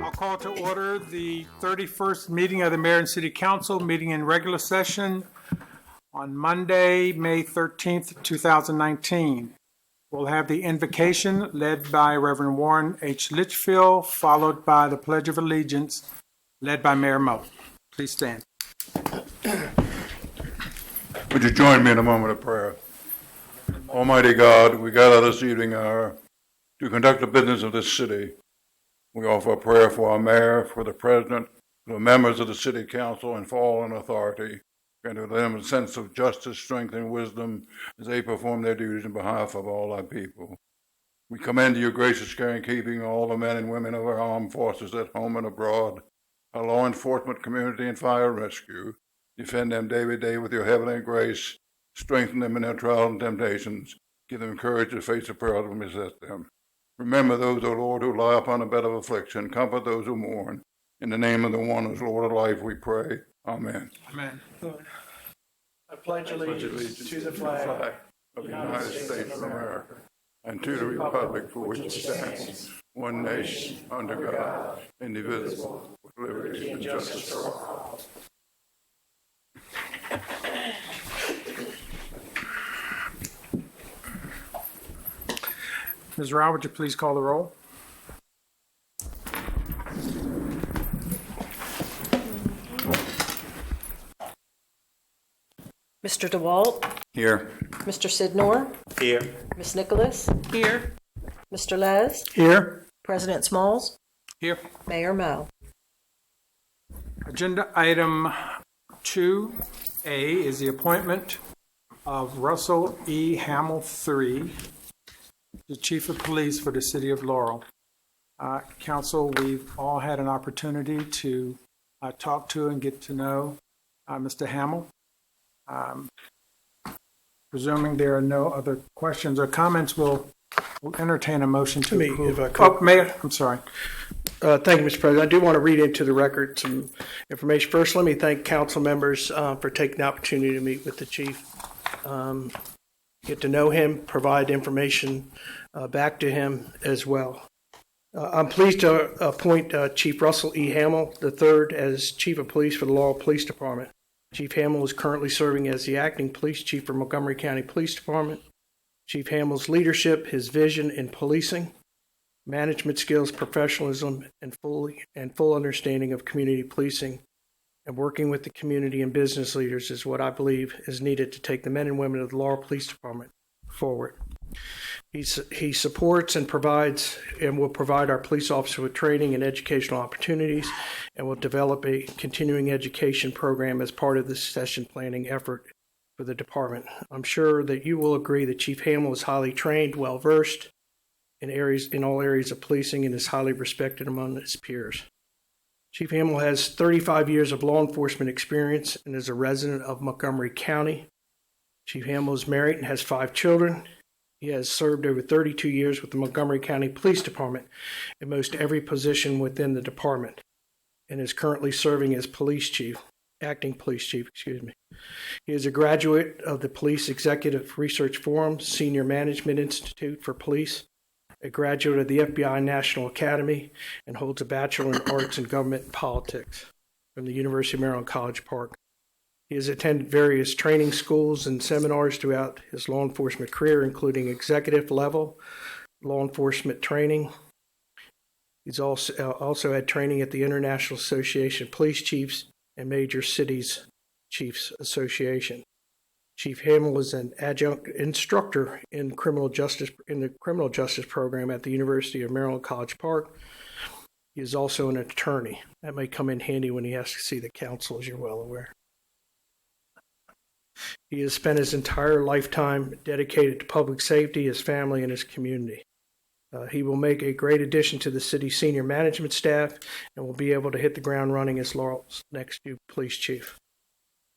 I'll call to order the 31st meeting of the Mayor and City Council, meeting in regular session on Monday, May 13th, 2019. We'll have the invocation led by Reverend Warren H. Litchfield, followed by the Pledge of Allegiance led by Mayor Mo. Please stand. Would you join me in a moment of prayer? Almighty God, we gather this evening to conduct the business of this city. We offer a prayer for our mayor, for the president, for the members of the city council, and for all in authority. Grant to them a sense of justice, strength, and wisdom as they perform their duties on behalf of all our people. We commend to your gracious care and keeping all the men and women of our armed forces at home and abroad, our law enforcement community and fire rescue. Defend them day by day with your heavenly grace. Strengthen them in their trials and temptations. Give them courage to face the perils that beset them. Remember those, O Lord, who lie upon a bed of affliction. Comfort those who mourn. In the name of the one who is Lord of life, we pray. Amen. Amen. I pledge allegiance to the flag of the United States of America and to the republic for which it stands, one nation, under God, indivisible, with liberty and justice for all. Ms. Rau, would you please call the roll? Mr. DeWalt? Here. Mr. Sidnor? Here. Ms. Nicholas? Here. Mr. Les? Here. President Smalls? Here. Mayor Mo? Agenda item 2A is the appointment of Russell E. Hamill III, the Chief of Police for the City of Laurel. Council, we've all had an opportunity to talk to and get to know Mr. Hamill. Presuming there are no other questions or comments, we'll entertain a motion to approve. If I could. Oh, Mayor, I'm sorry. Thank you, Mr. President. I do want to read into the record some information. First, let me thank council members for taking the opportunity to meet with the chief, get to know him, provide information back to him as well. I'm pleased to appoint Chief Russell E. Hamill III as Chief of Police for the Laurel Police Department. Chief Hamill is currently serving as the acting police chief for Montgomery County Police Department. Chief Hamill's leadership, his vision in policing, management skills, professionalism, and full understanding of community policing and working with the community and business leaders is what I believe is needed to take the men and women of the Laurel Police Department forward. He supports and provides and will provide our police officers with training and educational opportunities and will develop a continuing education program as part of the succession planning effort for the department. I'm sure that you will agree that Chief Hamill is highly trained, well-versed in all areas of policing and is highly respected among his peers. Chief Hamill has 35 years of law enforcement experience and is a resident of Montgomery County. Chief Hamill is married and has 5 children. He has served over 32 years with the Montgomery County Police Department in most every position within the department and is currently serving as acting police chief. He is a graduate of the Police Executive Research Forum, Senior Management Institute for Police, a graduate of the FBI National Academy, and holds a Bachelor in Arts in Government and Politics from the University of Maryland, College Park. He has attended various training schools and seminars throughout his law enforcement career, including executive level law enforcement training. He's also had training at the International Association of Police Chiefs and Major Cities Chiefs Association. Chief Hamill is an adjunct instructor in the criminal justice program at the University of Maryland, College Park. He is also an attorney. That may come in handy when he has to see the council, as you're well aware. He has spent his entire lifetime dedicated to public safety, his family, and his community. He will make a great addition to the city's senior management staff and will be able to hit the ground running as Laurel's next new police chief.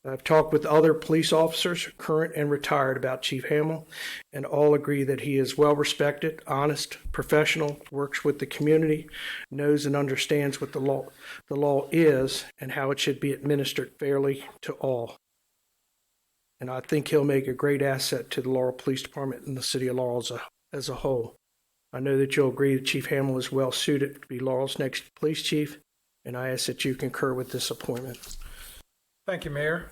I've talked with other police officers, current and retired, about Chief Hamill, and all agree that he is well respected, honest, professional, works with the community, knows and understands what the law is and how it should be administered fairly to all. And I think he'll make a great asset to the Laurel Police Department and the city of Laurel as a whole. I know that you'll agree that Chief Hamill is well suited to be Laurel's next police chief, and I ask that you concur with this appointment. Thank you, Mayor.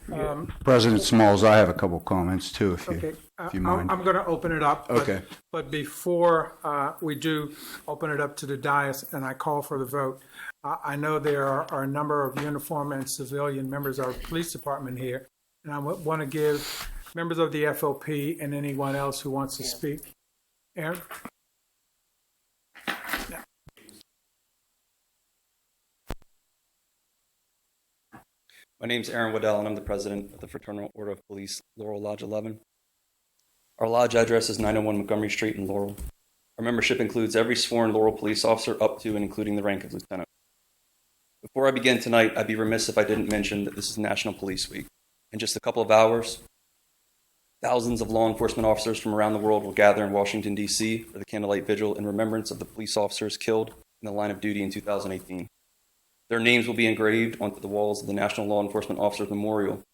President Smalls, I have a couple comments too, if Okay, you mind. I'm going to open it up. Okay. But before we do open it up to the dais and I call for the vote, I know there are a number of uniform and civilian members of our police department here, and I want to give members of the FOP and anyone else who wants to speak. Aaron? My name's Aaron Waddell, and I'm the president of the Fraternal Order of Police, Laurel Lodge 11. Our lodge address is 901 Montgomery Street in Laurel. Our membership includes every sworn Laurel police officer up to and including the rank of lieutenant. Before I begin tonight, I'd be remiss if I didn't mention that this is National Police Week. In just a couple of hours, thousands of law enforcement officers from around the world will gather in Washington, D.C. for the candlelight vigil in remembrance of the police officers killed in the line of duty in 2018. Their names will be engraved onto the walls of the National Law Enforcement Officers Memorial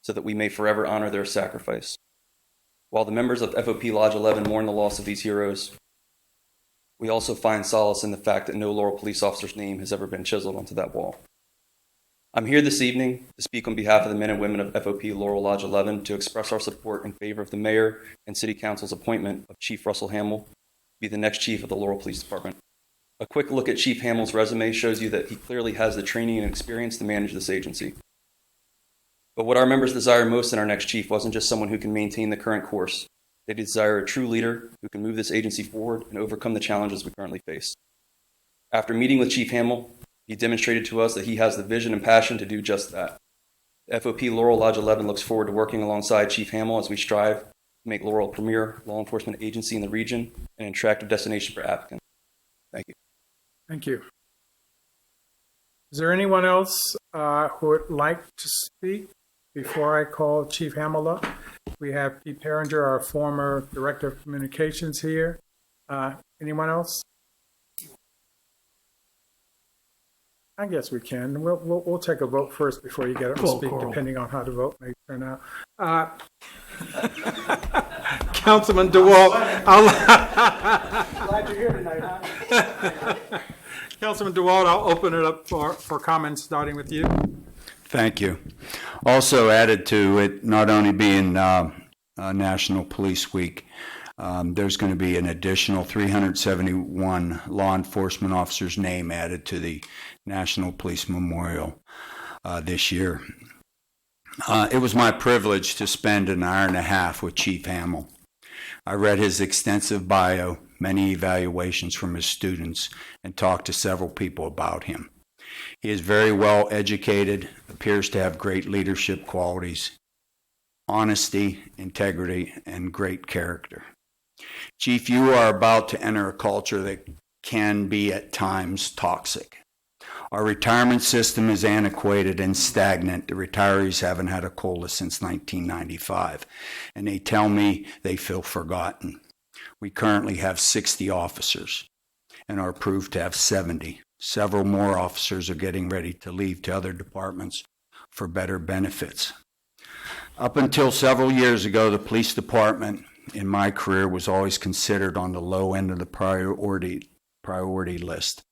so that we may forever honor their sacrifice. While the members of FOP Lodge 11 mourn the loss of these heroes, we also find solace in the fact that no Laurel police officer's name has ever been chiseled onto that wall. I'm here this evening to speak on behalf of the men and women of FOP Laurel Lodge 11 to express our support in favor of the Mayor and City Council's appointment of Chief Russell Hamill to be the next chief of the Laurel Police Department. A quick look at Chief Hamill's resume shows you that he clearly has the training and experience to manage this agency. But what our members desire most in our next chief wasn't just someone who can maintain the current course. They desire a true leader who can move this agency forward and overcome the challenges we currently face. After meeting with Chief Hamill, he demonstrated to us that he has the vision and passion to do just that. The FOP Laurel Lodge 11 looks forward to working alongside Chief Hamill as we strive to make Laurel a premier law enforcement agency in the region and an attractive destination for applicants. Thank you. Thank you. Is there anyone else who would like to speak before I call Chief Hamill up? We have Pete Perringer, our former Director of Communications here. Anyone else? I guess we can. We'll take a vote first before you get up and speak, depending on how the vote may turn out. Councilman DeWalt. Glad you're here tonight. Councilman DeWalt, I'll open it up for comments, starting with you. Thank you. Also added to it, not only being National Police Week, there's going to be an additional 371 law enforcement officers' name added to the National Police Memorial this year. It was my privilege to spend an hour and a half with Chief Hamill. I read his extensive bio, many evaluations from his students, and talked to several people about him. He is very well educated, appears to have great leadership qualities, honesty, integrity, and great character. Chief, you are about to enter a culture that can be at times toxic. Our retirement system is antiquated and stagnant. The retirees haven't had a COLA since 1995, and they tell me they feel forgotten. We currently have 60 officers and are approved to have 70. Several more officers are getting ready to leave to other departments for better benefits. Up until several years ago, the police department in my career was always considered on the low end of the priority list.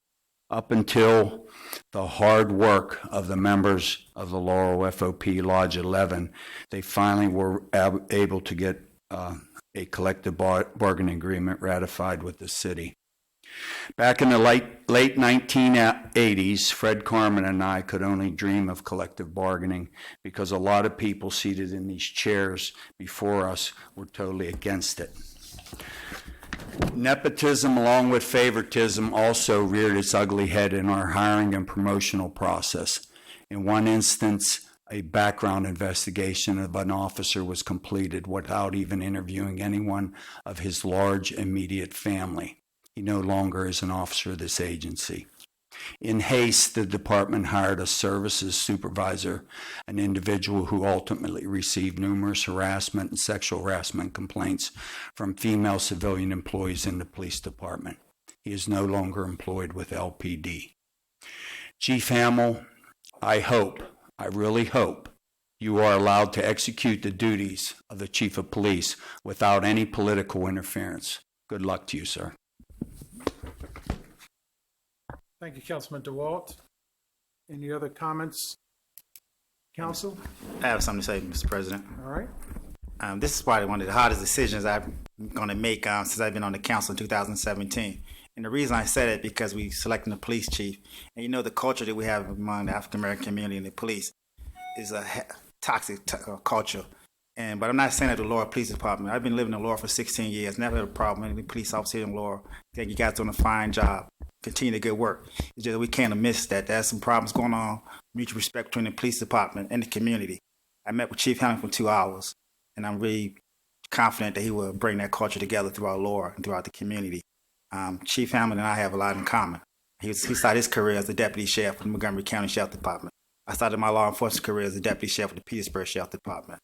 Up until the hard work of the members of the Laurel FOP Lodge 11, they finally were able to get a collective bargaining agreement ratified with the city. Back in the late 1980s, Fred Carmen and I could only dream of collective bargaining because a lot of people seated in these chairs before us were totally against it. Nepotism, along with favoritism, also reared its ugly head in our hiring and promotional process. In one instance, a background investigation of an officer was completed without even interviewing anyone of his large immediate family. He no longer is an officer of this agency. In haste, the department hired a services supervisor, an individual who ultimately received numerous harassment and sexual harassment complaints from female civilian employees in the police department. He is no longer employed with LPD. Chief Hamill, I really hope, you are allowed to execute the duties of the Chief of Police without any political interference. Good luck to you, sir. Thank you, Councilman DeWalt. Any other comments, council? I have something to say, Mr. President. All right. This is probably one of the hardest decisions I'm going to make since I've been on the council in 2017. And the reason I said it because we selected a police chief. And you know the culture that we have among the African American community and the police is a toxic culture. But I'm not saying that the Laurel Police Department. I've been living in Laurel for 16 years. Never had a problem with any police officer here in Laurel. I think you guys doing a fine job. Continue the good work. It's just we can't miss that. There's some problems going on. Mutual respect between the police department and the community. I met with Chief Hamill for 2 hours, and I'm really confident that he will bring that culture together throughout Laurel and throughout the community. Chief Hamill and I have a lot in common. He started his career as the deputy sheriff of the Montgomery County Sheriff Department. I started my law enforcement career as the deputy sheriff of the Petersburg Sheriff Department.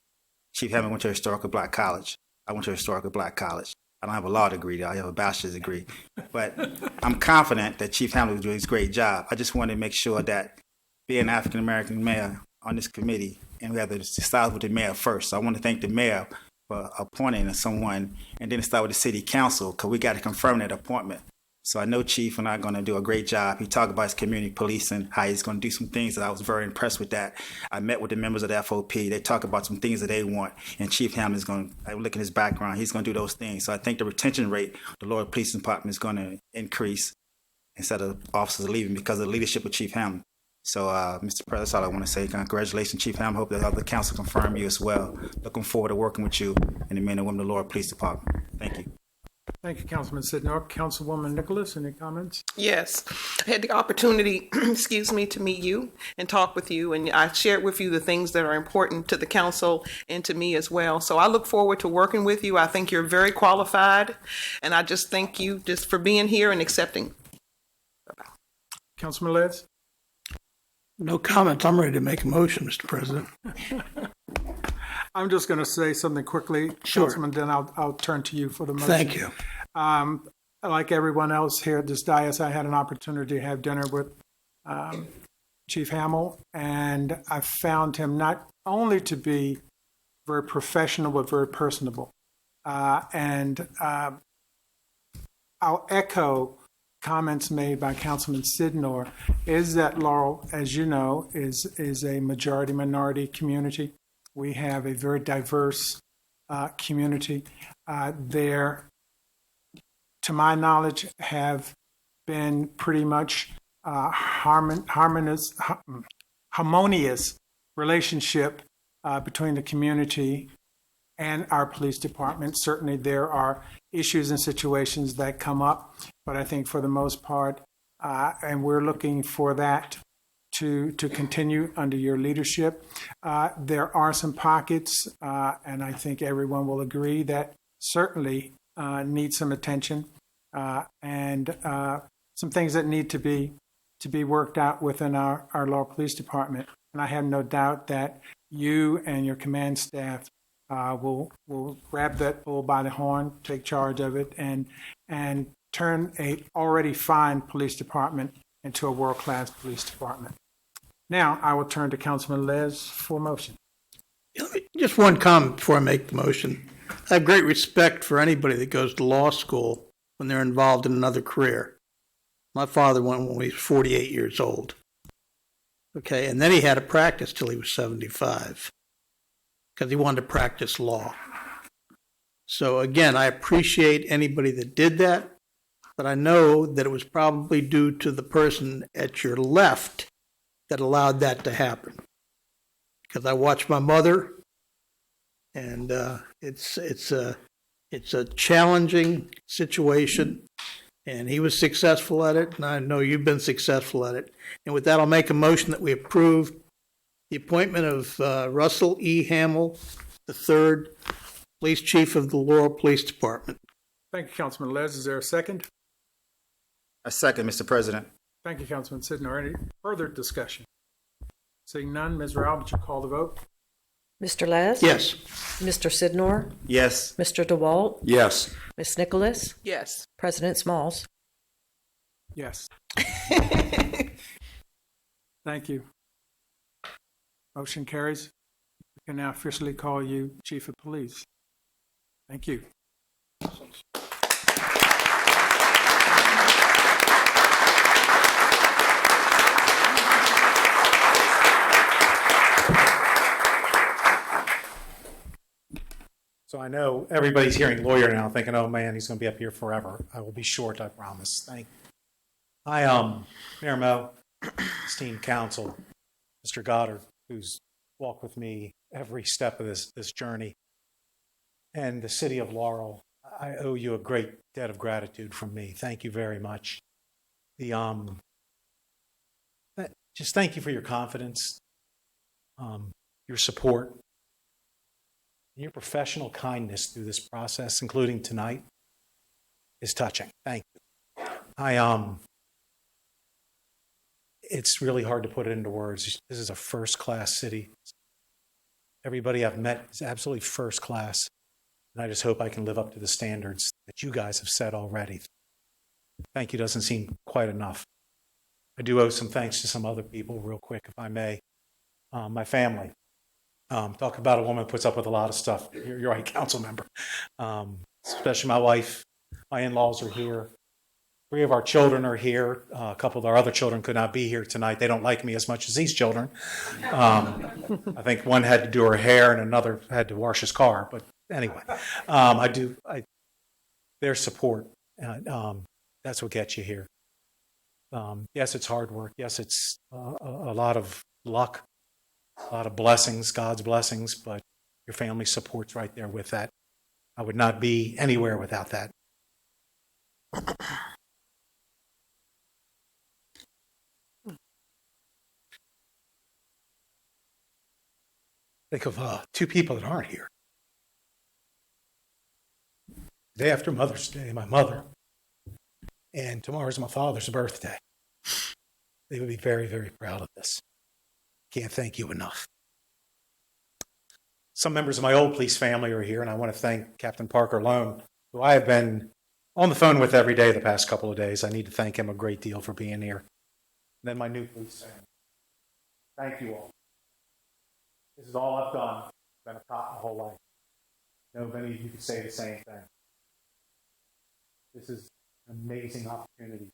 Chief Hamill went to Historical Black College. I went to Historical Black College. I don't have a law degree, though. I have a bachelor's degree. But I'm confident that Chief Hamill will do his great job. I just want to make sure that being an African-American mayor on this committee, and we have to start with the mayor first. So I want to thank the mayor for appointing someone, and then start with the city council, because we got to confirm that appointment. So I know Chief and I are going to do a great job. He talked about his community policing, how he's going to do some things that I was very impressed with that. I met with the members of the FOP. They talk about some things that they want, and Chief Hamill is going to, look at his background, he's going to do those things. So I think the retention rate of the Laurel Police Department is going to increase instead of officers leaving because of the leadership of Chief Hamill. So, Mr. President, that's all I want to say. Congratulations, Chief Hamill. Hope that other council confirm you as well. Looking forward to working with you and the men and women of the Laurel Police Department. Thank you. Thank you, Councilman Sidnor. Councilwoman Nicholas, any comments? Yes, I had the opportunity, to meet you and talk with you, and I shared with you the things that are important to the council and to me as well. So I look forward to working with you. I think you're very qualified, and I just thank you just for being here and accepting. Councilman Les? No comments. I'm ready to make a motion, Mr. President. I'm just going to say something quickly, Sure. Councilman, then I'll turn to you for the motion. Thank you. Like everyone else here at this dais, I had an opportunity to have dinner with Chief Hamill, and I found him not only to be very professional, but very personable. I'll echo comments made by Councilman Sidnor, is that Laurel, as you know, is a majority-minority community. We have a very diverse community. There, to my knowledge, have been pretty much harmonious relationship between the community and our police department. Certainly there are issues and situations that come up, but I think for the most part, and we're looking for that to continue under your leadership. There are some pockets, and I think everyone will agree that certainly need some attention, and some things that need to be worked out within our Laurel Police Department. And I have no doubt that you and your command staff will grab that bull by the horn, take charge of it, and turn a already fine police department into a world-class police department. Now, I will turn to Councilman Les for motion. Just one comment before I make the motion. I have great respect for anybody that goes to law school when they're involved in another career. My father went when he was 48 years old. Okay, and then he had to practice till he was 75 because he wanted to practice law. So again, I appreciate anybody that did that, but I know that it was probably due to the person at your left that allowed that to happen. Because I watched my mother, and it's a challenging situation, and he was successful at it, and I know you've been successful at it. And with that, I'll make a motion that we approve the appointment of Russell E. Hamill III, Police Chief of the Laurel Police Department. Thank you, Councilman Les. Is there a second? A second, Mr. President. Thank you, Councilman Sidnor. Any further discussion? Seeing none, Ms. Rau, would you call the vote? Mr. Les? Yes. Mr. Sidnor? Yes. Mr. DeWalt? Yes. Ms. Nicholas? Yes. President Smalls? Yes. Thank you. Motion carries. We can now officially call you Chief of Police. Thank you. everybody's hearing lawyer now, thinking, oh man, he's going to be up here forever. I will be short, I promise. Thank you. I, Mayor Mo, esteemed council, Mr. Goddard, who's walked with me every step of this journey, and the city of Laurel, I owe you a great debt of gratitude from me. Thank you very much. Just thank you for your confidence, your support, and your professional kindness through this process, including tonight, is touching. Thank you. It's really hard to put it into words. This is a first-class city. Everybody I've met is absolutely first class, and I just hope I can live up to the standards that you guys have set already. Thank you doesn't seem quite enough. I do owe some thanks to some other people, real quick, if I may. My family. Talk about a woman who puts up with a lot of stuff. You're right, council member. Especially my wife. My in-laws are here. 3 of our children are here. A couple of our other children could not be here tonight. They don't like me as much as these children. I think one had to do her hair and another had to wash his car. But anyway, their support, that's what gets you here. Yes, it's hard work. Yes, it's a lot of luck, a lot of blessings, God's blessings, but your family support's right there with that. I would not be anywhere without that. Think of 2 people that aren't here. The day after Mother's Day, my mother, and tomorrow's my father's birthday. They would be very, very proud of this. Can't thank you enough. Some members of my old police family are here, and I want to thank Captain Parker Lone, who I have been on the phone with every day the past couple of days. I need to thank him a great deal for being here. And then my new police family. Thank you all. This is all I've done. I've been a cop my whole life. I know many of you could say the same thing. This is an amazing opportunity.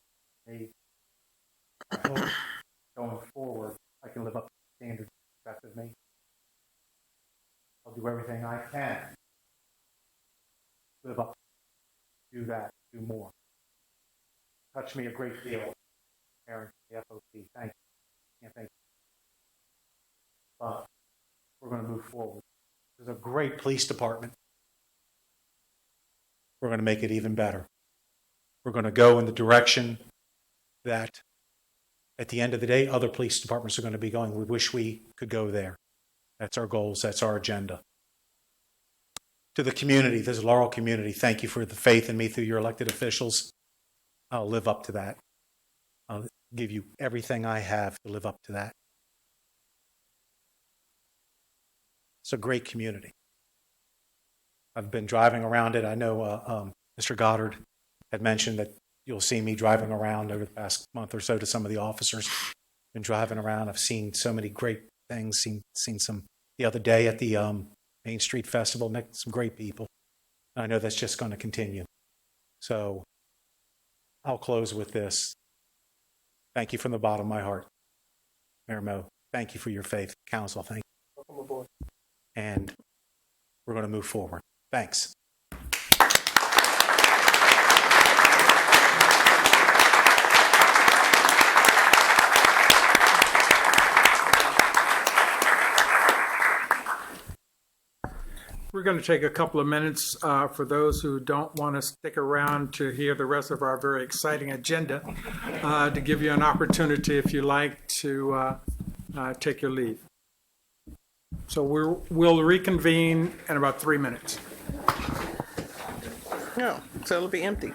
I hope going forward, I can live up to the standards expected of me. I'll do everything I can. Live up, do that, do more. Touch me a great deal. Aaron, the FOP, thank you. Can't thank you. But we're going to move forward. There's a great police department. We're going to make it even better. We're going to go in the direction that at the end of the day, other police departments are going to be going. We wish we could go there. That's our goals. That's our agenda. To the community, this Laurel community, thank you for the faith in me through your elected officials. I'll live up to that. I'll give you everything I have to live up to that. It's a great community. I've been driving around it. I know Mr. Goddard had mentioned that you'll see me driving around over the past month or so to some of the officers. Been driving around. I've seen so many great things. Seen some the other day at the Main Street Festival. Met some great people. I know that's just going to continue. So I'll close with this. Thank you from the bottom of my heart, Mayor Mo. Thank you for your faith, council. Thank you. Welcome aboard. And we're going to move forward. Thanks. We're going to take a couple of minutes for those who don't want to stick around to hear the rest of our very exciting agenda to give you an opportunity, if you like, to take your leave. So we'll reconvene in about 3 minutes. No, so it'll be empty.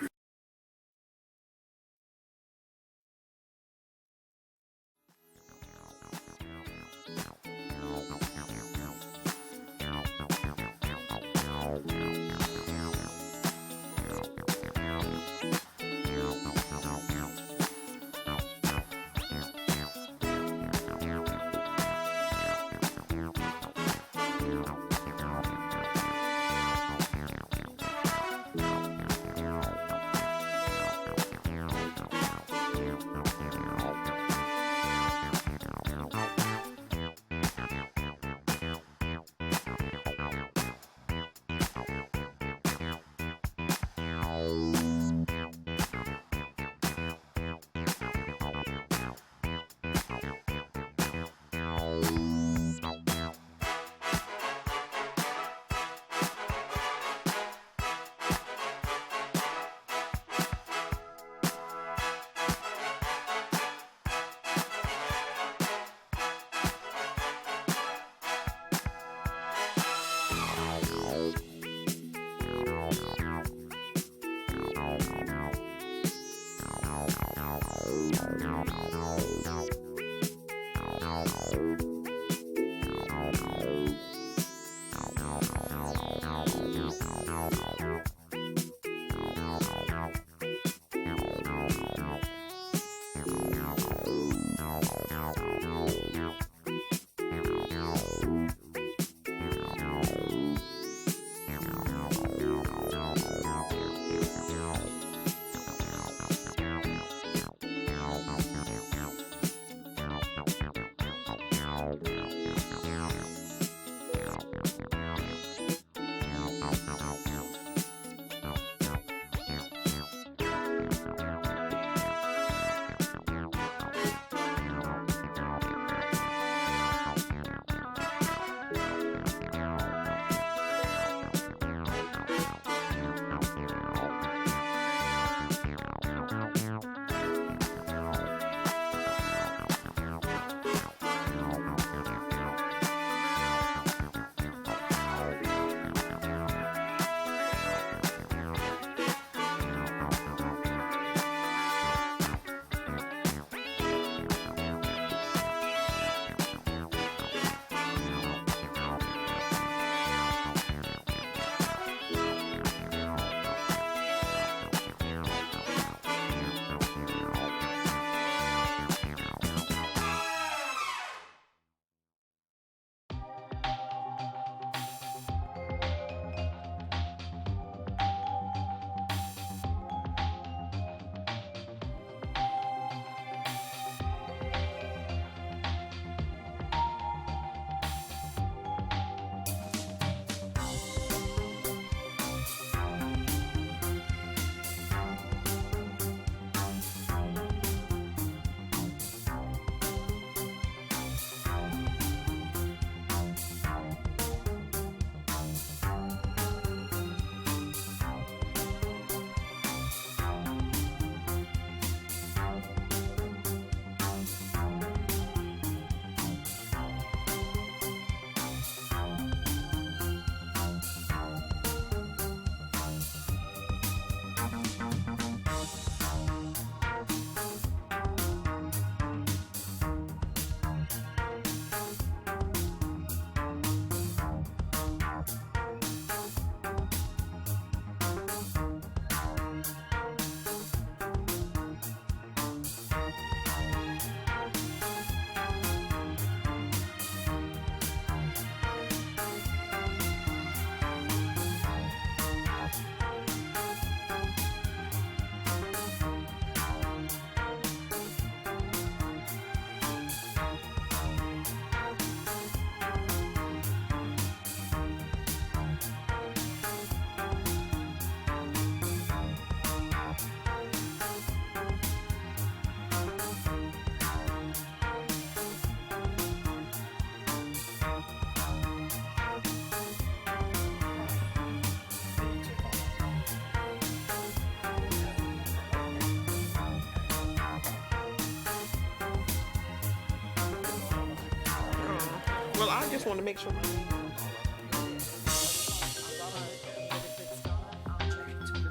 Well, I just want to make sure. Because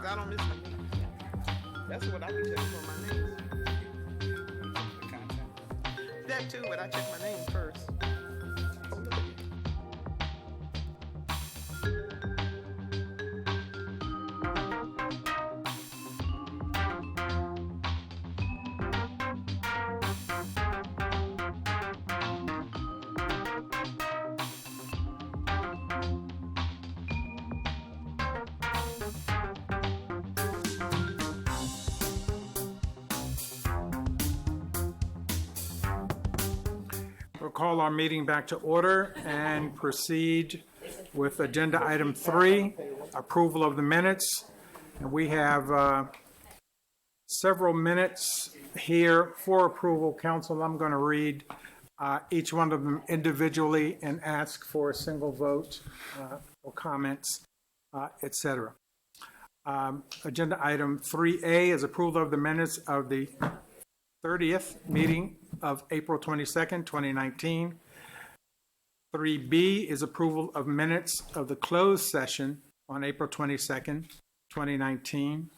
I don't miss my name. That's what I be checking for my name. That too, but I check my name first. We'll call our meeting back to order and proceed with agenda item 3, approval of the minutes. And we have several minutes here for approval. Council, I'm going to read each one of them individually and ask for a single vote or comments, etc. Agenda item 3A is approval of the minutes of the 30th meeting of April 22nd, 2019. 3B is approval of minutes of the closed session on April 22nd, 2019.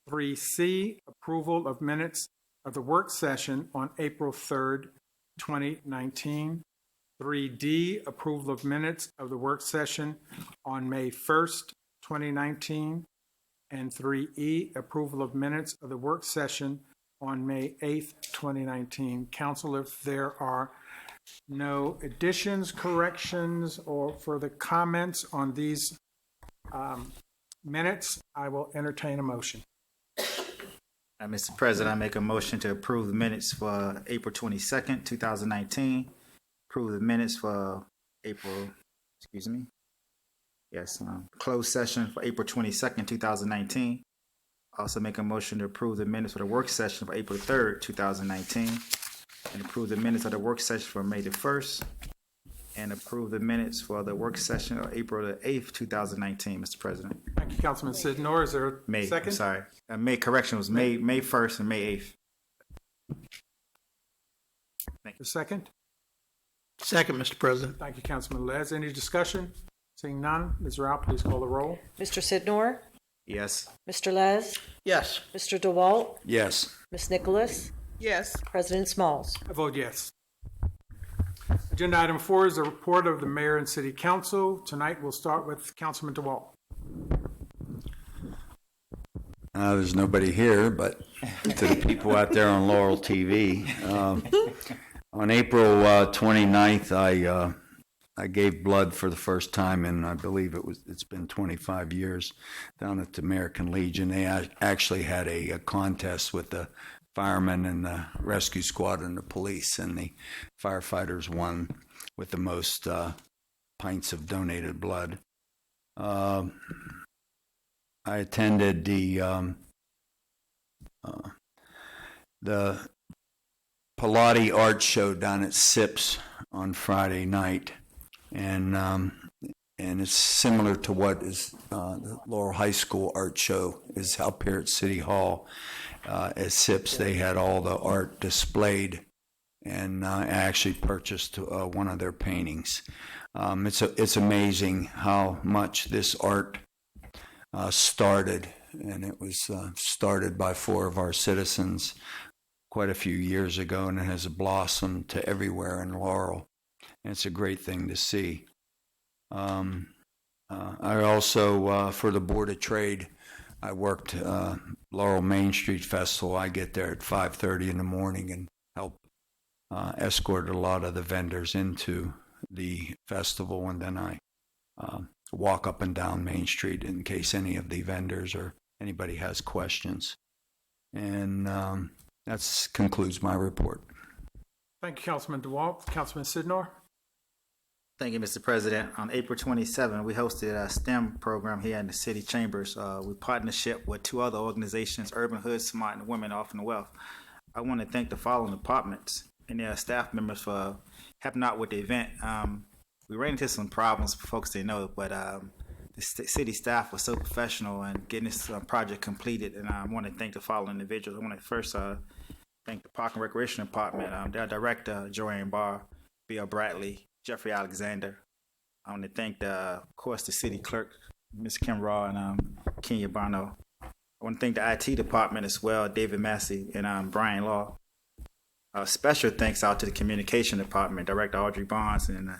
3C, approval of minutes of the work session on April 3rd, 2019. 3D, approval of minutes of the work session on May 1st, 2019. And 3E, approval of minutes of the work session on May 8th, 2019. Council, if there are no additions, corrections, or further comments on these minutes, I will entertain a motion. Mr. President, I make a motion to approve the minutes for April 22nd, 2019. Approve the minutes for closed session for April 22nd, 2019. Also make a motion to approve the minutes for the work session for April 3rd, 2019. And approve the minutes of the work session for May the 1st. And approve the minutes for the work session of April the 8th, 2019, Mr. President. Thank you, Councilman Sidnor. Is there a May, second? sorry. May correction was May 1st and May 8th. A second? Second, Mr. President. Thank you, Councilman Les. Any discussion? Seeing none, Ms. Rau, please call the roll. Mr. Sidnor? Yes. Mr. Les? Yes. Mr. DeWalt? Yes. Ms. Nicholas? Yes. President Smalls? I vote yes. Agenda item 4 is a report of the mayor and city council. Tonight, we'll start with Councilman DeWalt. There's nobody here, but to the people out there on Laurel TV. On April 29th, I gave blood for the first time, and I believe it's been 25 years, down at the American Legion. They actually had a contest with the firemen and the rescue squad and the police, and the firefighters won with the most pints of donated blood. I attended the Pilate art show down at Sips on Friday night, and it's similar to what is the Laurel High School art show is up here at City Hall. At Sips, they had all the art displayed, and I actually purchased one of their paintings. It's amazing how much this art started, and it was started by 4 of our citizens quite a few years ago, and it has blossomed to everywhere in Laurel. And it's a great thing to see. I also, for the Board of Trade, I worked Laurel Main Street Festival. I get there at 5:30 in the morning and help escort a lot of the vendors into the festival, and then I walk up and down Main Street in case any of the vendors or anybody has questions. And that concludes my report. Thank you, Councilman DeWalt. Councilman Sidnor? Thank you, Mr. President. On April 27, we hosted a STEM program here in the city chambers. We partnership with 2 other organizations, Urban Hood Smart and Women Offering Wealth. I want to thank the following departments and their staff members for helping out with the event. We ran into some problems, for folks didn't know, but the city staff was so professional in getting this project completed, and I want to thank the following individuals. I want to first thank the Park and Recreation Department, their director, Joanne Barr, Bill Bradley, Jeffrey Alexander. I want to thank, of course, the city clerk, Ms. Kim Rau, and Kenya Barno. I want to thank the IT department as well, David Massey and Brian Law. Special thanks out to the communication department, Director Audrey Barnes, and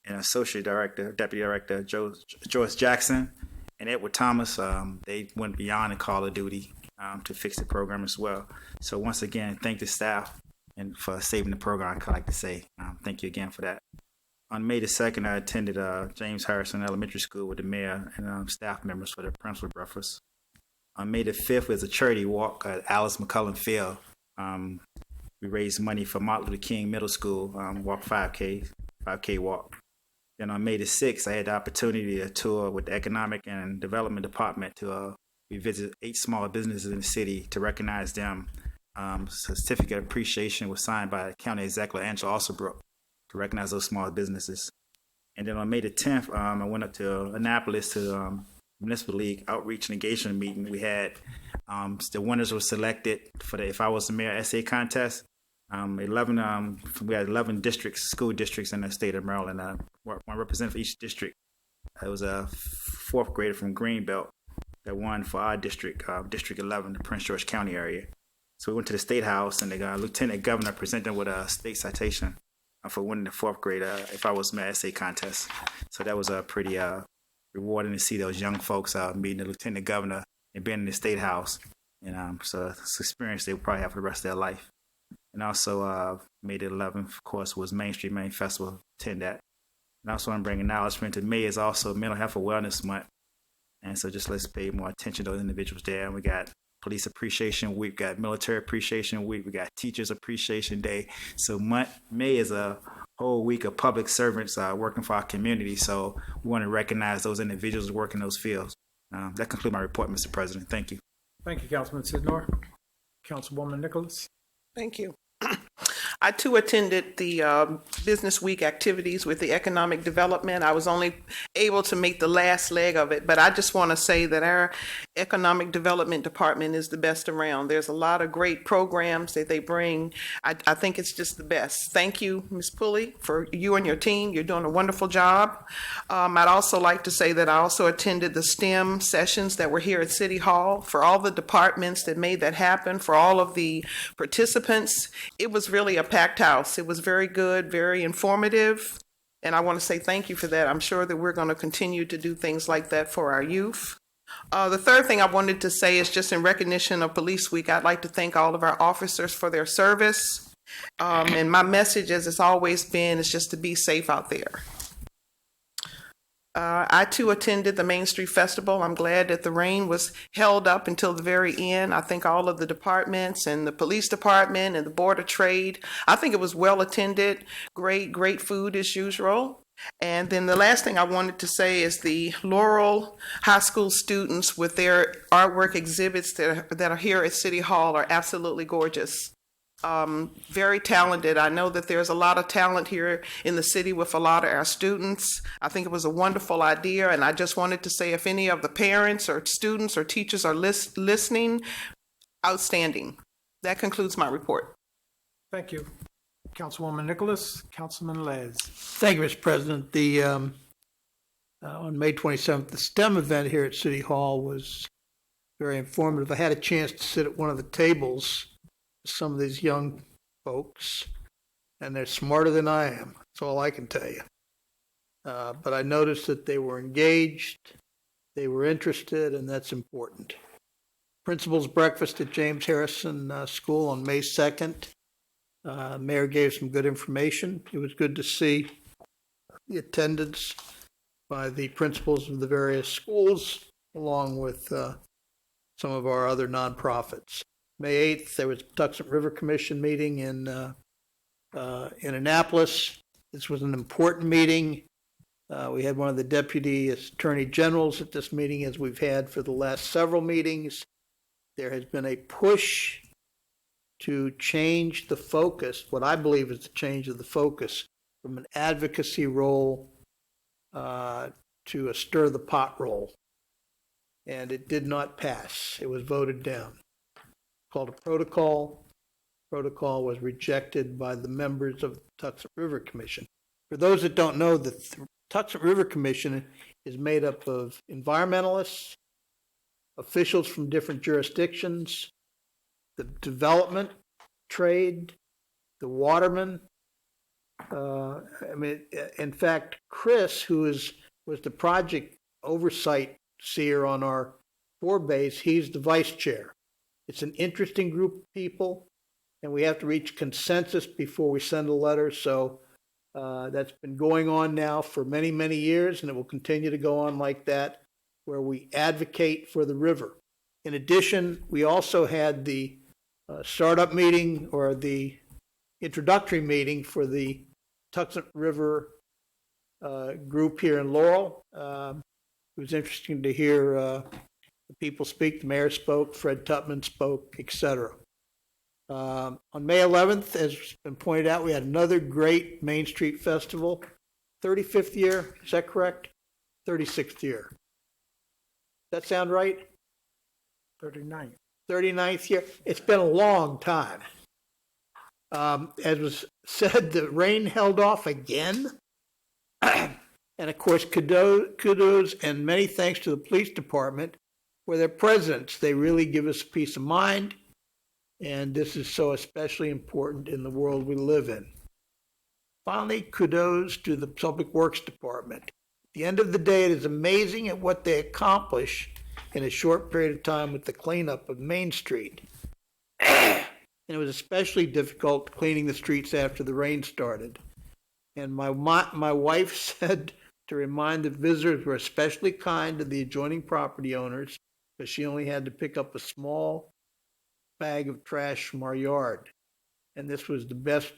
Associate Director, Deputy Director Joyce Jackson, and Edward Thomas. They went beyond the call of duty to fix the program as well. So once again, thank the staff and for saving the program, I'd like to say. Thank you again for that. On May the 2nd, I attended James Harrison Elementary School with the mayor and staff members for the principal breakfast. On May the 5th was a charity walk at Alice McCullum Field. We raised money for Martin Luther King Middle School, walk 5K walk. Then on May the 6th, I had the opportunity to tour with the Economic and Development Department to visit 8 small businesses in the city to recognize them. Certificate of appreciation was signed by County Executive Angela Alsobrook to recognize those small businesses. And then on May the 10th, I went up to Annapolis to Municipal League Outreach and Engagement meeting. We had the winners were selected for the If I Was the Mayor essay contest. We had 11 districts, school districts in the state of Maryland. One representative for each district. It was a 4th grader from Greenbelt that won for our district, District 11, the Prince George County area. So we went to the State House, and the Lieutenant Governor presented them with a state citation for winning the fourth grade If I Was Mad essay contest. So that was pretty rewarding to see those young folks meeting the Lieutenant Governor and being in the State House. And so it's an experience they will probably have for the rest of their life. And also May the 11th, of course, was Main Street Main Festival. Attend that. And I also want to bring acknowledgement to May is also Mental Health Awareness Month. And so just let's pay more attention to those individuals there. And we got Police Appreciation Week, we got Military Appreciation Week, we got Teachers Appreciation Day. So May is a whole week of public servants working for our community. So we want to recognize those individuals working those fields. That concludes my report, Mr. President. Thank you. Thank you, Councilman Sidnor. Councilwoman Nicholas. Thank you. I too attended the Business Week activities with the Economic Development. I was only able to make the last leg of it, but I just want to say that our Economic Development Department is the best around. There's a lot of great programs that they bring. I think it's just the best. Thank you, Ms. Pulley, for you and your team. You're doing a wonderful job. I'd also like to say that I also attended the STEM sessions that were here at City Hall. For all the departments that made that happen, for all of the participants, it was really a packed house. It was very good, very informative, and I want to say thank you for that. I'm sure that we're going to continue to do things like that for our youth. The third thing I wanted to say is just in recognition of Police Week, I'd like to thank all of our officers for their service. And my message, as it's always been, is just to be safe out there. I too attended the Main Street Festival. I'm glad that the rain was held up until the very end. I think all of the departments and the police department and the Board of Trade, I think it was well attended. Great food as usual. And then the last thing I wanted to say is the Laurel High School students with their artwork exhibits that are here at City Hall are absolutely gorgeous. Very talented. I know that there's a lot of talent here in the city with a lot of our students. I think it was a wonderful idea, and I just wanted to say if any of the parents or students or teachers are listening, outstanding. That concludes my report. Thank you. Councilwoman Nicholas. Councilman Les. Thank you, Mr. President. On May 27th, the STEM event here at City Hall was very informative. I had a chance to sit at one of the tables with some of these young folks, and they're smarter than I am. That's all I can tell you. But I noticed that they were engaged, they were interested, and that's important. Principal's breakfast at James Harrison School on May 2nd. Mayor gave some good information. It was good to see the attendance by the principals of the various schools, along with some of our other nonprofits. May 8th, there was a Tucson River Commission meeting in Annapolis. This was an important meeting. We had one of the deputy attorney generals at this meeting, as we've had for the last several meetings. There has been a push to change the focus, what I believe is the change of the focus, from an advocacy role to a stir the pot role. And it did not pass. It was voted down. It's called a protocol. Protocol was rejected by the members of the Tucson River Commission. For those that don't know, the Tucson River Commission is made up of environmentalists, officials from different jurisdictions, the development, trade, the watermen. In fact, Chris, who was the project oversight seer on our base, he's the vice chair. It's an interesting group of people, and we have to reach consensus before we send a letter. So that's been going on now for many, many years, and it will continue to go on like that, where we advocate for the river. In addition, we also had the startup meeting, or the introductory meeting for the Tucson River group here in Laurel. It was interesting to hear the people speak. The mayor spoke, Fred Tutman spoke, etc. On May 11th, as has been pointed out, we had another great Main Street Festival. 35th year, is that correct? 36th year. Does that sound right? 39th. 39th year. It's been a long time. As was said, the rain held off again. And of course, kudos and many thanks to the police department for their presence. They really give us peace of mind. and this is so especially important in the world we live in. Finally, kudos to the Public Works Department. At the end of the day, it is amazing at what they accomplish in a short period of time with the cleanup of Main Street. And it was especially difficult cleaning the streets after the rain started. And my wife said to remind the visitors were especially kind to the adjoining property owners because she only had to pick up a small bag of trash from our yard. And this was the best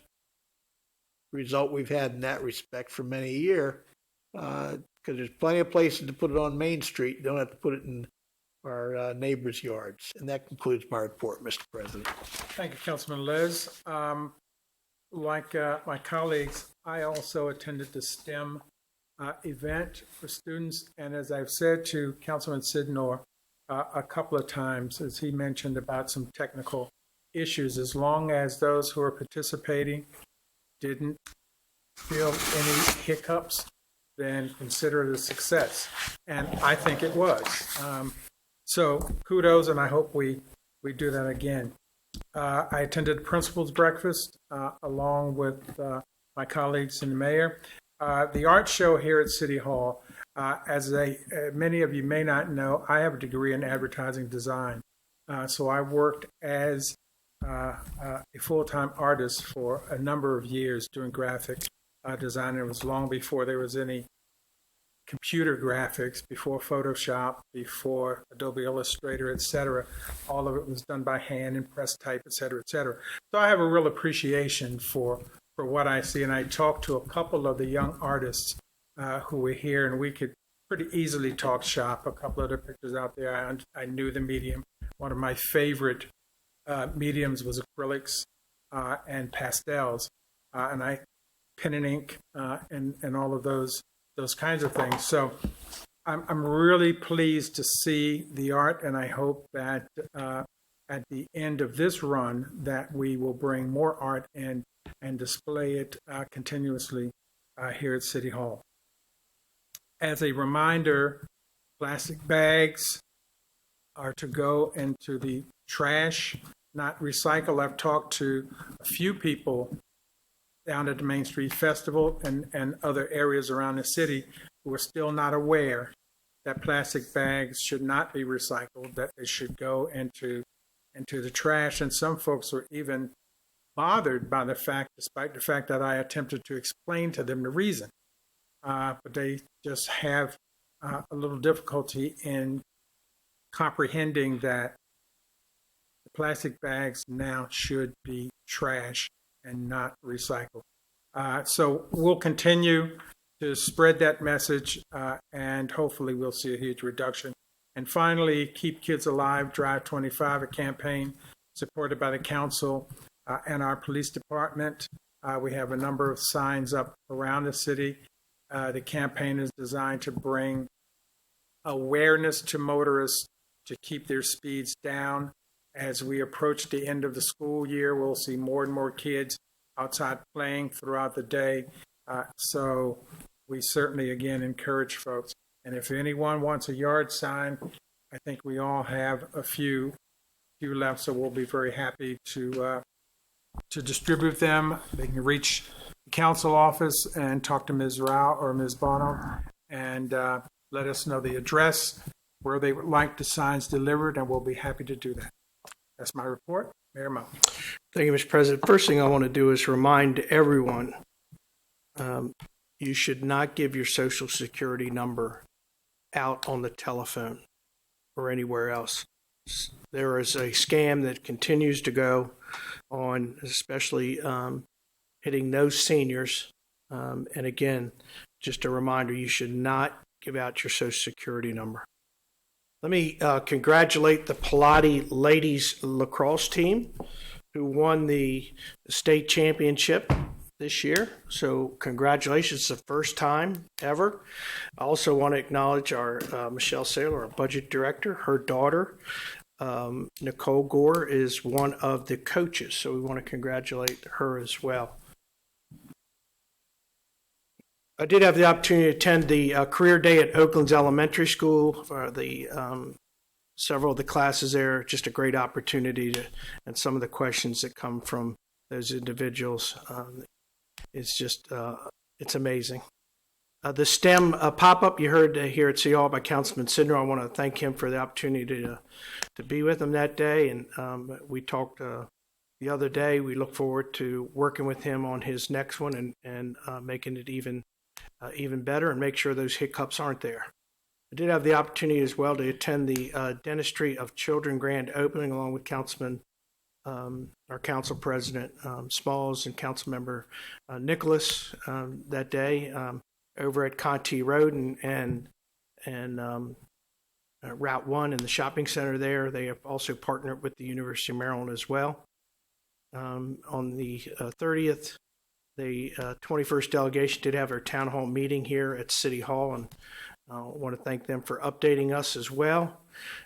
result we've had in that respect for many a year, because there's plenty of places to put it on Main Street. You don't have to put it in our neighbors' yards. And that concludes my report, Mr. President. Thank you, Councilman Liz. Like my colleagues, I also attended the STEM event for students. And as I've said to Councilman Sidnor a couple of times, as he mentioned about some technical issues, as long as those who are participating didn't feel any hiccups, then consider it a success. And I think it was. So kudos, and I hope we do that again. I attended the principal's breakfast along with my colleagues and the mayor. The art show here at City Hall, as many of you may not know, I have a degree in advertising design. So I worked as a full-time artist for a number of years doing graphic design. It was long before there was any computer graphics, before Photoshop, before Adobe Illustrator, etc. All of it was done by hand and press type, etc., etc. So I have a real appreciation for what I see, and I talked to a couple of the young artists who were here, and we could pretty easily talk shop. A couple of the pictures out there, I knew the medium. One of my favorite mediums was acrylics and pastels, and I pen and ink and all of those kinds of things. So I'm really pleased to see the art, and I hope that at the end of this run that we will bring more art and display it continuously here at City Hall. As a reminder, plastic bags are to go into the trash, not recycle. I've talked to a few people down at the Main Street Festival and other areas around the city who are still not aware that plastic bags should not be recycled, that they should go into the trash. And some folks were even bothered by the fact, despite the fact that I attempted to explain to them the reason. But they just have a little difficulty in comprehending that the plastic bags now should be trash and not recycled. So we'll continue to spread that message, and hopefully we'll see a huge reduction. And finally, Keep Kids Alive, Drive 25, a campaign supported by the council and our police department. We have a number of signs up around the city. The campaign is designed to bring awareness to motorists to keep their speeds down. As we approach the end of the school year, we'll see more and more kids outside playing throughout the day. So we certainly, again, encourage folks. And if anyone wants a yard sign, I think we all have a few left, so we'll be very happy to distribute them. They can reach the council office and talk to Ms. Rau or Ms. Bono and let us know the address where they would like the signs delivered, and we'll be happy to do that. That's my report. Mayor Mo. Thank you, Mr. President. First thing I want to do is remind everyone, you should not give your Social Security number out on the telephone or anywhere else. There is a scam that continues to go on, especially hitting those seniors. And again, just a reminder, you should not give out your Social Security number. Let me congratulate the Pilates ladies lacrosse team who won the state championship this year. So congratulations, it's the first time ever. I also want to acknowledge our Michelle Saylor, our budget director. Her daughter, Nicole Gore, is one of the coaches. So we want to congratulate her as well. I did have the opportunity to attend the career day at Oakland's Elementary School for the several of the classes there. Just a great opportunity to, and some of the questions that come from those individuals. It's just, it's amazing. The STEM pop-up you heard here at City Hall by Councilman Sidner, I want to thank him for the opportunity to be with him that day. And we talked the other day. We look forward to working with him on his next one and making it even better and make sure those hiccups aren't there. I did have the opportunity as well to attend the Dentistry of Children grand opening along with our council president Smalls and council member Nicholas that day over at Conti Road and Route 1 in the shopping center there. They have also partnered with the University of Maryland as well. On the 30th, the 21st delegation did have their town hall meeting here at City Hall, and I want to thank them for updating us as well.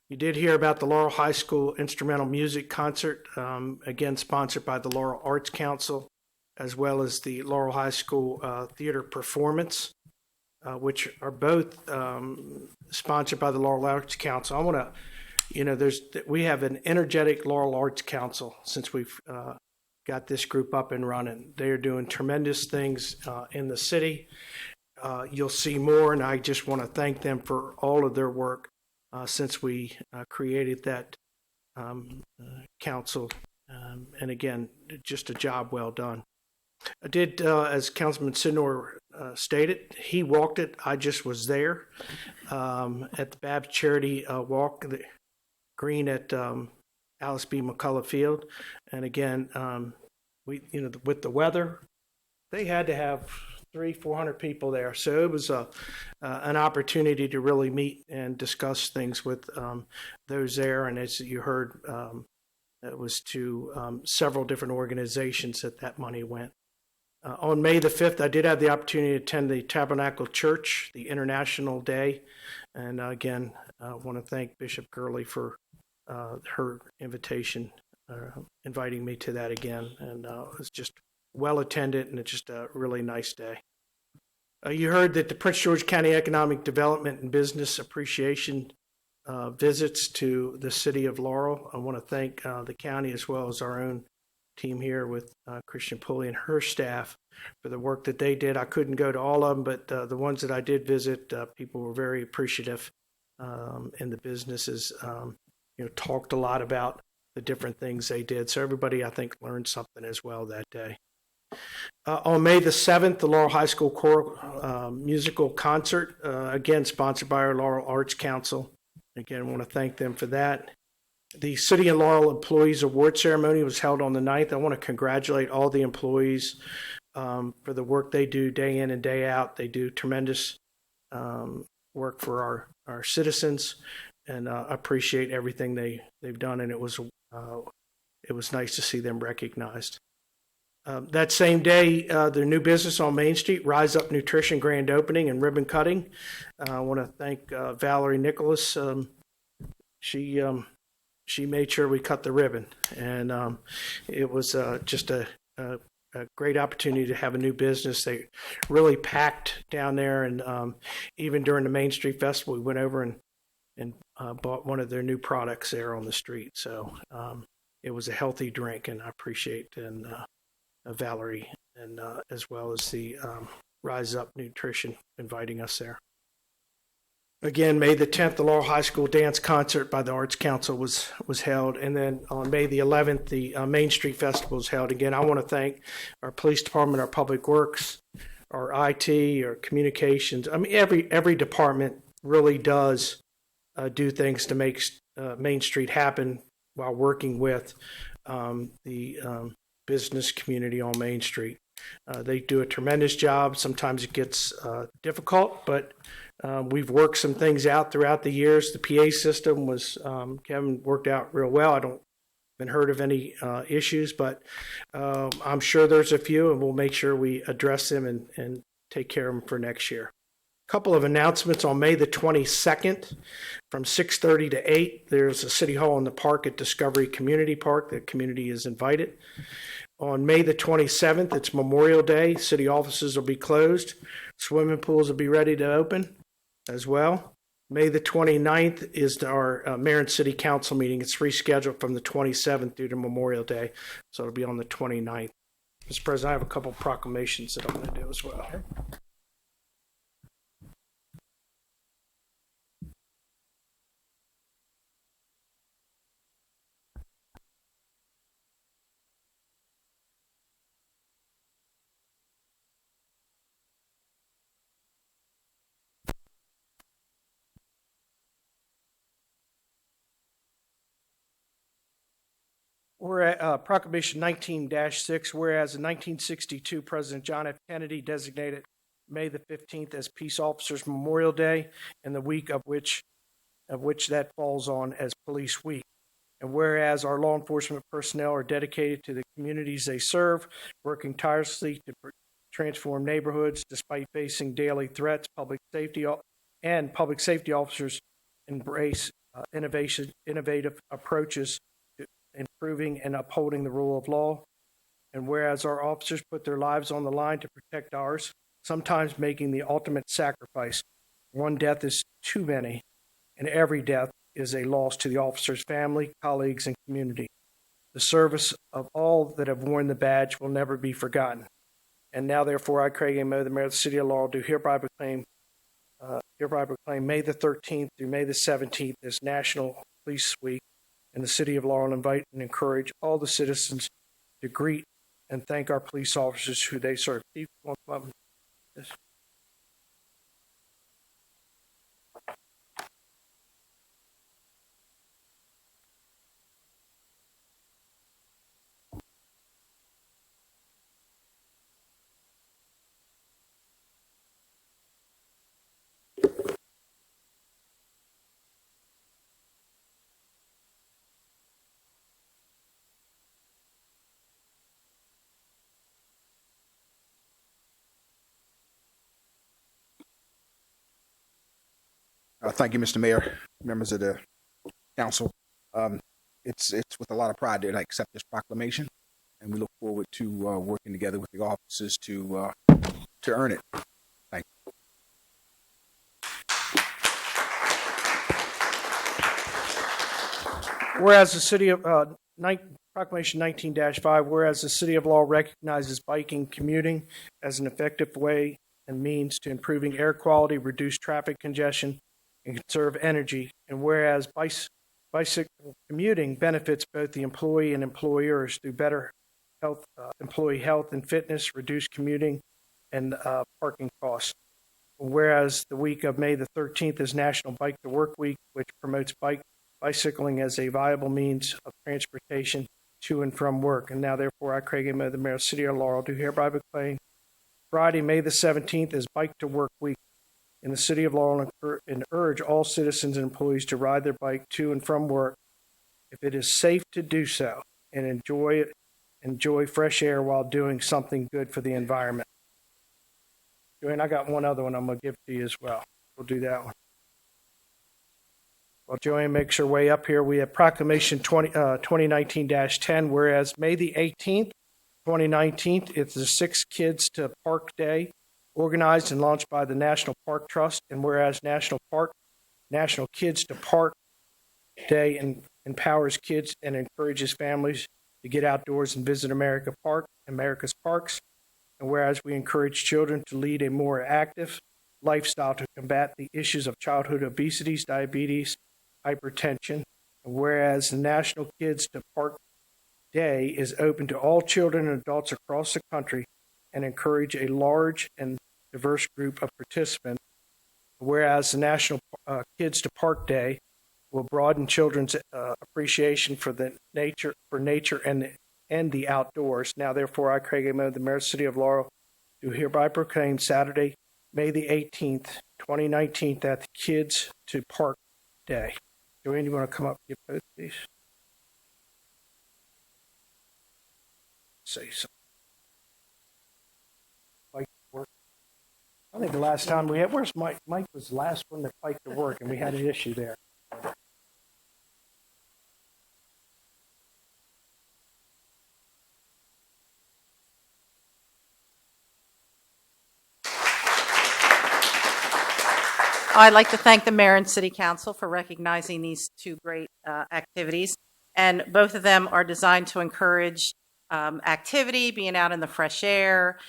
You did hear about the Laurel High School Instrumental Music Concert, again sponsored by the Laurel Arts Council, as well as the Laurel High School Theater Performance, which are both sponsored by the Laurel Arts Council. I want to, we have an energetic Laurel Arts Council since we've got this group up and running. They are doing tremendous things in the city. You'll see more, and I just want to thank them for all of their work since we created that council. And again, just a job well done. I did, as Councilman Sidnor stated, he walked it. I just was there at the Babs Charity Walk, the green at Alice B. McCullough Field. And again, with the weather, they had to have 300-400 people there. So it was an opportunity to really meet and discuss things with those there. And as you heard, it was to several different organizations that money went. On May the 5th, I did have the opportunity to attend the Tabernacle Church, the International Day. And again, I want to thank Bishop Gurley for her invitation, inviting me to that again. And it was just well attended, and it's just a really nice day. You heard that the Prince George County Economic Development and Business Appreciation visits to the city of Laurel. I want to thank the county as well as our own team here with Christian Pulley and her staff for the work that they did. I couldn't go to all of them, but the ones that I did visit, people were very appreciative, and the businesses talked a lot about the different things they did. So everybody, I think, learned something as well that day. On May the 7th, the Laurel High School Choral Musical Concert, again sponsored by our Laurel Arts Council. Again, I want to thank them for that. The City and Laurel Employees Award Ceremony was held on the 9th. I want to congratulate all the employees for the work they do day in and day out. They do tremendous work for our citizens, and appreciate everything they've done, and it was nice to see them recognized. That same day, their new business on Main Street, Rise Up Nutrition grand opening and ribbon cutting. I want to thank Valerie Nicholas. She made sure we cut the ribbon, and it was just a great opportunity to have a new business. They really packed down there, and even during the Main Street Festival, we went over and bought one of their new products there on the street. So it was a healthy drink, and I appreciate Valerie and as well as the Rise Up Nutrition inviting us there. Again, May the 10th, the Laurel High School Dance Concert by the Arts Council was held. And then on May the 11th, the Main Street Festival was held. Again, I want to thank our police department, our public works, our IT, our communications. I mean, every department really does do things to make Main Street happen while working with the business community on Main Street. They do a tremendous job. Sometimes it gets difficult, but we've worked some things out throughout the years. The PA system was, Kevin worked out real well. I haven't heard of any issues, but I'm sure there's a few, and we'll make sure we address them and take care of them for next year. A couple of announcements on May the 22nd from 6:30 to 8. There's a City Hall in the park at Discovery Community Park. The community is invited. On May the 27th, it's Memorial Day. City offices will be closed. Swimming pools will be ready to open as well. May the 29th is our mayor and city council meeting. It's rescheduled from the 27th due to Memorial Day, so it'll be on the 29th. Mr. President, I have a couple proclamations that I'm going to do as well. We're at Proclamation 19-6, whereas in 1962, President John F. Kennedy designated May the 15th as Peace Officers Memorial Day, and the week of which that falls on as Police Week. And whereas our law enforcement personnel are dedicated to the communities they serve, working tirelessly to transform neighborhoods despite facing daily threats, public safety officers embrace innovative approaches to improving and upholding the rule of law. And whereas our officers put their lives on the line to protect ours, sometimes making the ultimate sacrifice. One death is too many, and every death is a loss to the officer's family, colleagues, and community. The service of all that have worn the badge will never be forgotten. And now, therefore, I, Craig A. Moe, the mayor of the city of Laurel, do hereby proclaim May the 13th through May the 17th as National Police Week in the city of Laurel, and invite and encourage all the citizens to greet and thank our police officers who they serve. Chief, you want to come up? Yes. Thank you, Mr. Mayor, members of the council. It's with a lot of pride that I accept this proclamation, and we look forward to working together with the officers to earn it. Thank you. Whereas the city of Proclamation 19-5, whereas the city of Laurel recognizes biking commuting as an effective way and means to improving air quality, reduce traffic congestion, and conserve energy, and whereas bicycle commuting benefits both the employee and employers through better health, employee health and fitness, reduced commuting and parking costs. Whereas the week of May the 13th is National Bike to Work Week, which promotes bicycling as a viable means of transportation to and from work. And now, therefore, I, Craig A. Moe, the mayor of the city of Laurel, do hereby proclaim Friday, May the 17th as Bike to Work Week in the city of Laurel, and urge all citizens and employees to ride their bike to and from work if it is safe to do so, and enjoy fresh air while doing something good for the environment. Joanne, I got one other one I'm going to give to you as well. We'll do that one. While Joanne makes her way up here, we have Proclamation 2019-10, whereas May the 18th, 2019, it's the Six Kids to Park Day, organized and launched by the National Park Trust, and whereas National Kids to Park Day empowers kids and encourages families to get outdoors and visit America's parks, and whereas we encourage children to lead a more active lifestyle to combat the issues of childhood obesity, diabetes, hypertension, and whereas the National Kids to Park Day is open to all children and adults across the country and encourage a large and diverse group of participants, whereas the National Kids to Park Day will broaden children's appreciation for nature and the outdoors. Now, therefore, I, Craig A. Moe, the mayor of the city of Laurel, do hereby proclaim Saturday, May the 18th, 2019, that the Kids to Park Day. Joanne, you want to come up and give both of these? Say something. I think the last time we had, where's Mike? Mike was the last one that Bike to Work, and we had an issue there. I'd like to thank the mayor and city council for recognizing these two great activities. And both of them are designed to encourage activity, being out in the fresh air,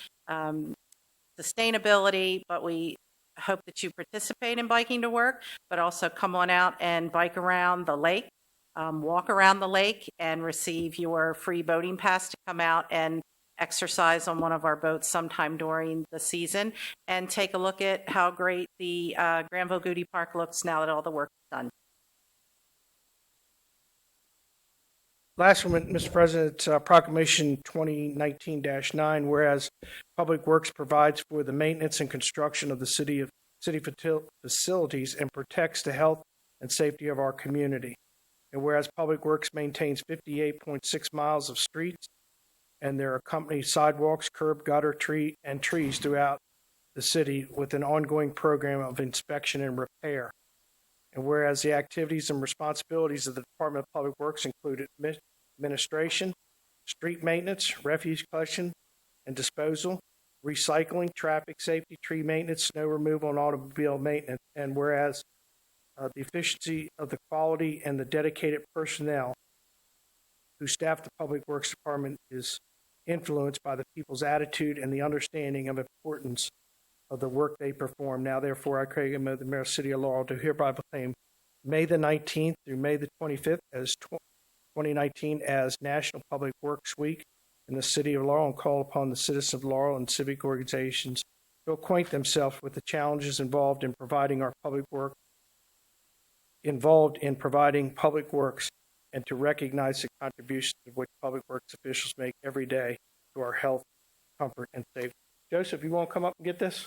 sustainability, but we hope that you participate in biking to work, but also come on out and bike around the lake, walk around the lake, and receive your free boating pass to come out and exercise on one of our boats sometime during the season, and take a look at how great the Granville Goody Park looks now that all the work is done. Last one, Mr. President, it's Proclamation 2019-9, whereas Public Works provides for the maintenance and construction of the city facilities and protects the health and safety of our community. And whereas Public Works maintains 58.6 miles of streets and their accompanied sidewalks, curb, gutter, trees throughout the city with an ongoing program of inspection and repair. And whereas the activities and responsibilities of the Department of Public Works include administration, street maintenance, refuse collection and disposal, recycling, traffic safety, tree maintenance, snow removal, and automobile maintenance. And whereas the efficiency of the quality and the dedicated personnel who staff the Public Works Department is influenced by the people's attitude and the understanding of importance of the work they perform. Now, therefore, I, Craig M. the Mayor of the City of Laurel, do hereby proclaim May the 19th through May the 25th as 2019 as National Public Works Week in the City of Laurel, and call upon the citizens of Laurel and civic organizations to acquaint themselves with the challenges involved in providing public works, and to recognize the contributions of which public works officials make every day to our health, comfort, and safety. Joseph, you want to come up and get this?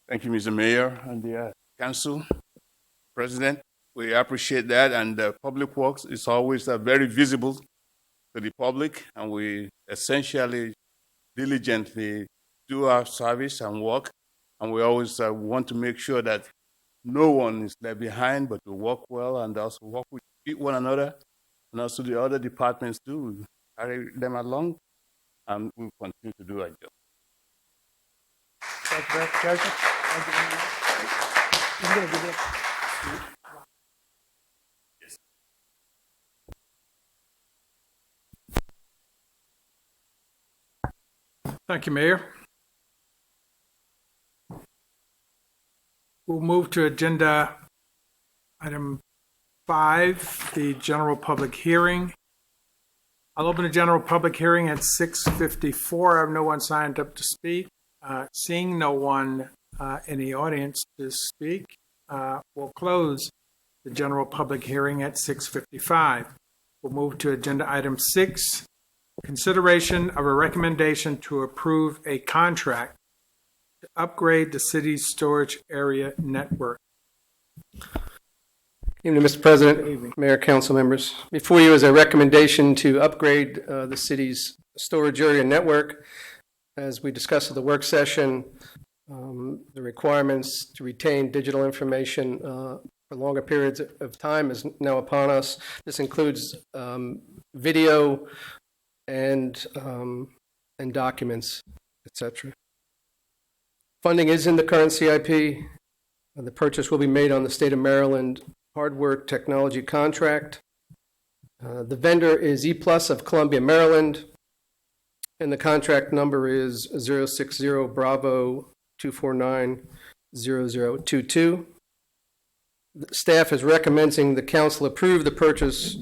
Thank you, Mr. Mayor and the Council President. We appreciate that, and Public Works is always very visible to the public, and we essentially diligently do our service and work, and we always want to make sure that no one is left behind, but we work well and also work with one another, and also the other departments do. Carry them along, and we'll continue to do our job. Thank you very much, Joseph. Thank you very much. I'm going to give it. Thank you, Mayor. We'll move to agenda item 5, the general public hearing. I'll open the general public hearing at 6:54. I have no one signed up to speak. Seeing no one in the audience to speak, we'll close the general public hearing at 6:55. We'll move to agenda item 6, consideration of a recommendation to approve a contract to upgrade the city's storage area network. Evening, Mr. President, Mayor, Council members. Before you is a recommendation to upgrade the city's storage area network. As we discussed at the work session, the requirements to retain digital information for longer periods of time is now upon us. This includes video and documents, etc. Funding is in the current CIP. The purchase will be made on the State of Maryland hardware technology contract. The vendor is ePlus of Columbia, Maryland, and the contract number is 060 Bravo 249 0022. The staff is recommending the council approve the purchase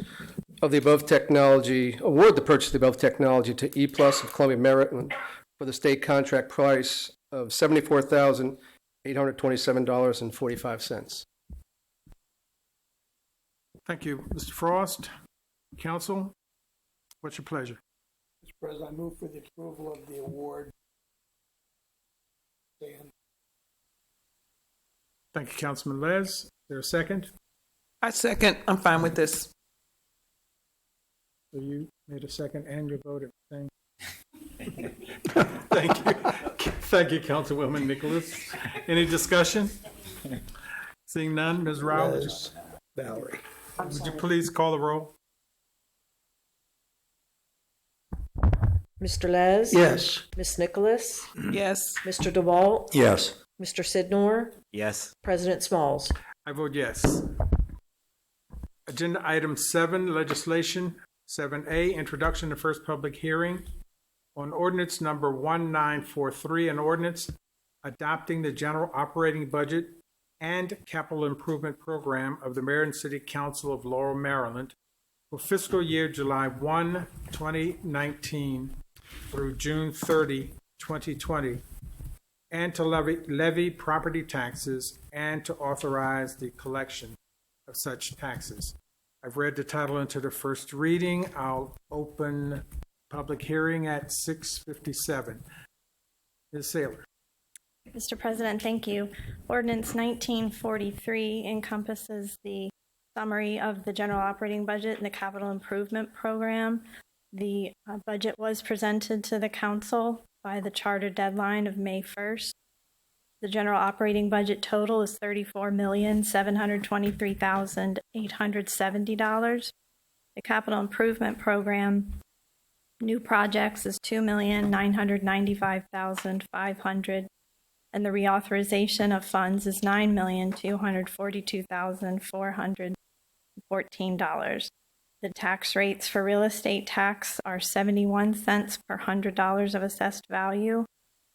of the above technology, award the purchase of the above technology to ePlus of Columbia, Maryland for the state contract price of $74,827.45. Thank you, Mr. Frost. Council, what's your pleasure? Mr. President, I move for the approval of the award. Dan. Thank you, Councilman Les. Is there a second? I second. I'm fine with this. So you made a second and you voted same. Thank you. Thank you, Councilwoman Nicholas. Any discussion? Seeing none, Ms. Rau, Valerie. would you please call the roll? Mr. Les? Yes. Ms. Nicholas? Yes. Mr. DeWalt? Yes. Mr. Sidnor? Yes. President Smalls? I vote yes. Agenda item 7, legislation. 7A, introduction to first public hearing on ordinance number 1943, an ordinance adopting the general operating budget and capital improvement program of the Mayor and City Council of Laurel, Maryland for fiscal year July 1, 2019 through June 30, 2020, and to levy property taxes and to authorize the collection of such taxes. I've read the title into the first reading. I'll open public hearing at 6:57. Ms. Saylor. Mr. President, thank you. Ordinance 1943 encompasses the summary of the general operating budget and the capital improvement program. The budget was presented to the council by the charter deadline of May 1st. The general operating budget total is $34,723,870. The capital improvement program, new projects is $2,995,500. And the reauthorization of funds is $9,242,414. The tax rates for real estate tax are 71 cents per $100 of assessed value,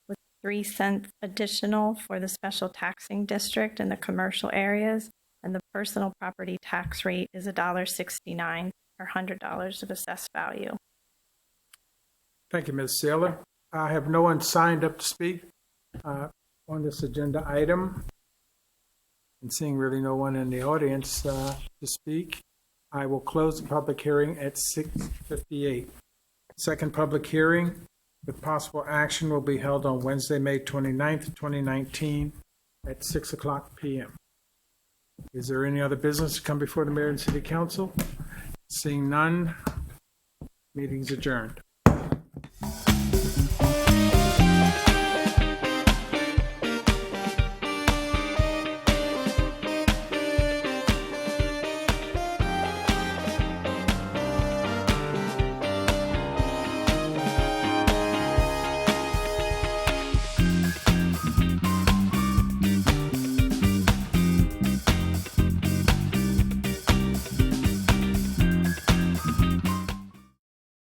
with 3 cents additional for the special taxing district and the commercial areas, and the personal property tax rate is $1.69 per $100 of assessed value. Thank you, Ms. Saylor. I have no one signed up to speak on this agenda item. And seeing really no one in the audience to speak, I will close the public hearing at 6:58. Second public hearing with possible action will be held on Wednesday, May 29th, 2019 at 6:00 p.m. Is there any other business to come before the Mayor and City Council? Seeing none, meeting's adjourned.